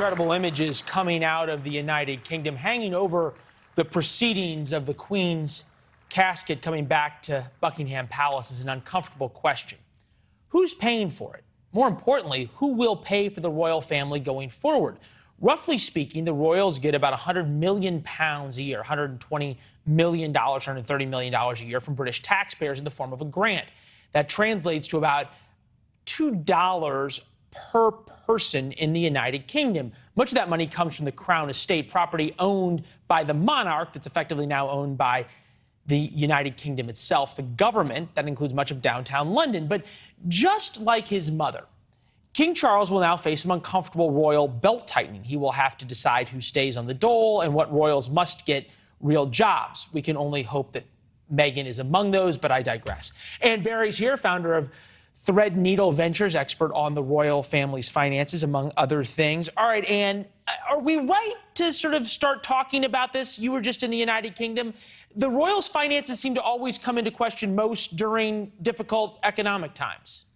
incredible images coming out of the United Kingdom. Hanging over the proceedings of the Queen's casket coming back to Buckingham Palace is an uncomfortable question. Who's paying for it? More importantly, who will pay for the royal family going forward? Roughly speaking, the royals get about £100 million a year, $120 million, $130 million a year from British taxpayers in the form of a grant. That translates to about $2 per person in the United Kingdom. Much of that money comes from the Crown Estate, property owned by the monarch that's effectively now owned by the United Kingdom itself, the government. That includes much of downtown London. But just like his mother, King Charles will now face some uncomfortable royal belt-tightening. He will have to decide who stays on the dole and what royals must get real jobs. We can only hope that Meghan is among those, but I digress. Ann Barry's here, founder of Threadneedle Ventures, expert on the royal family's finances, among other things. All right, Ann, are we right to sort of start talking about this? You were just in the United Kingdom. The royals' finances seem to always come into question most during difficult economic times.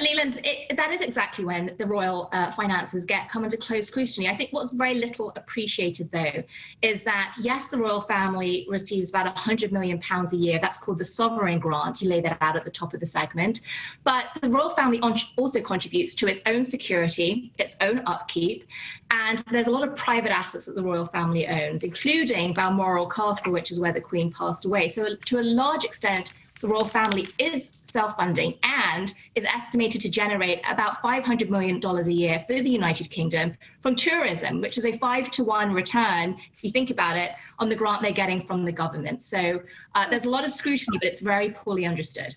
Leland, that is exactly when the royal finances come under close scrutiny. I think what's very little appreciated, though, is that, yes, the royal family receives about £100 million a year. That's called the sovereign grant. You lay that out at the top of the segment. But the royal family also contributes to its own security, its own upkeep. And there's a lot of private assets that the royal family owns, including Balmoral Castle, which is where the Queen passed away. So to a large extent, the royal family is self-funding and is estimated to generate about $500 million a year for the United Kingdom from tourism, which is a 5-to-1 return, if you think about it, on the grant they're getting from the government. So there's a lot of scrutiny, but it's very poorly understood.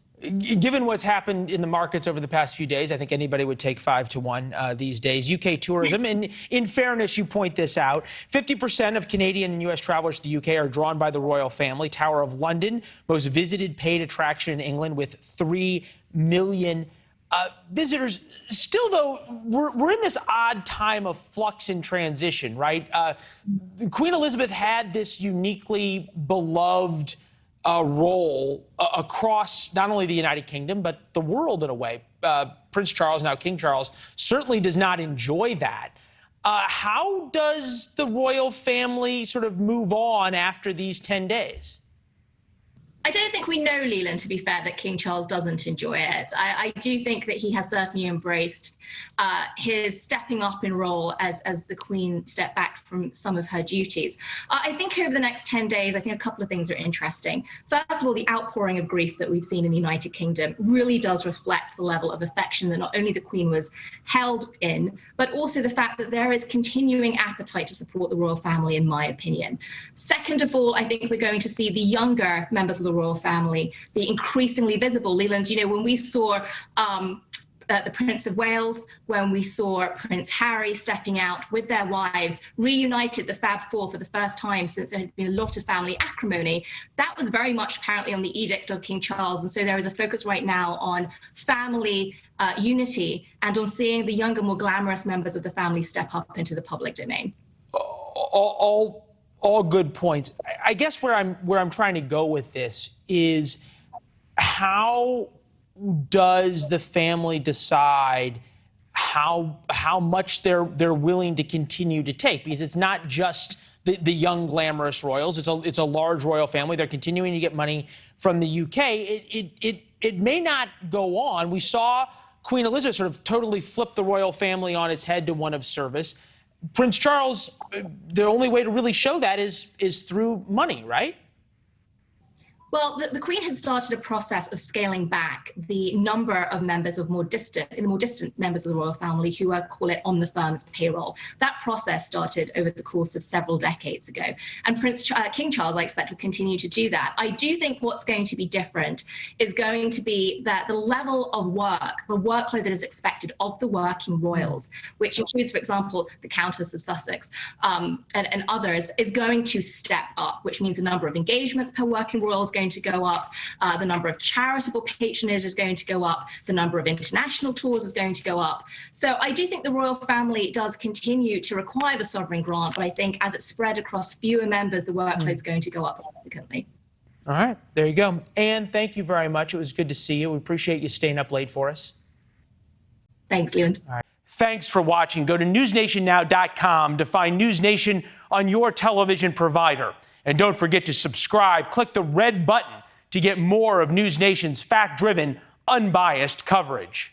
Given what's happened in the markets over the past few days, I think anybody would take 5-to-1 these days. UK tourism, and in fairness, you point this out, 50% of Canadian and U.S. travelers to the UK are drawn by the royal family. Tower of London, most visited paid attraction in England with 3 million visitors. Still, though, we're in this odd time of flux and transition, right? Queen Elizabeth had this uniquely beloved role across not only the United Kingdom, but the world in a way. Prince Charles, now King Charles, certainly does not enjoy that. How does the royal family sort of move on after these 10 days? I don't think we know, Leland, to be fair, that King Charles doesn't enjoy it. I do think that he has certainly embraced his stepping up in role as the Queen stepped back from some of her duties. I think over the next 10 days, I think a couple of things are interesting. First of all, the outpouring of grief that we've seen in the United Kingdom really does reflect the level of affection that not only the Queen was held in, but also the fact that there is continuing appetite to support the royal family, in my opinion. Second of all, I think we're going to see the younger members of the royal family be increasingly visible. Leland, you know, when we saw the Prince of Wales, when we saw Prince Harry stepping out with their wives, reunited the Fab Four for the first time since there had been a lot of family acrimony, that was very much apparently on the edict of King Charles. And so there is a focus right now on family unity and on seeing the younger, more glamorous members of the family step up into the public domain. All good points. I guess where I'm trying to go with this is, how does the family decide how much they're willing to continue to take? Because it's not just the young glamorous royals. It's a large royal family. They're continuing to get money from the UK. It may not go on. We saw Queen Elizabeth sort of totally flip the royal family on its head to one of service. Prince Charles, the only way to really show that is through money, right? Well, the Queen had started a process of scaling back the number of members of the more distant members of the royal family who call it on the firm's payroll. That process started over the course of several decades ago. And King Charles, I expect, will continue to do that. I do think what's going to be different is going to be that the level of work, the workload that is expected of the working royals, which includes, for example, the Countess of Sussex and others, is going to step up, which means the number of engagements per working royal is going to go up, the number of charitable patronage is going to go up, the number of international tours is going to go up. So I do think the royal family does continue to require the sovereign grant, but I think as it's spread across fewer members, the workload's going to go up significantly. All right, there you go. Ann, thank you very much. It was good to see you. We appreciate you staying up late for us. Thanks, Leland. All right. Thanks for watching. Go to newsnationnow.com to find NewsNation on your television provider. And don't forget to subscribe. Click the red button to get more of NewsNation's fact-driven, unbiased coverage.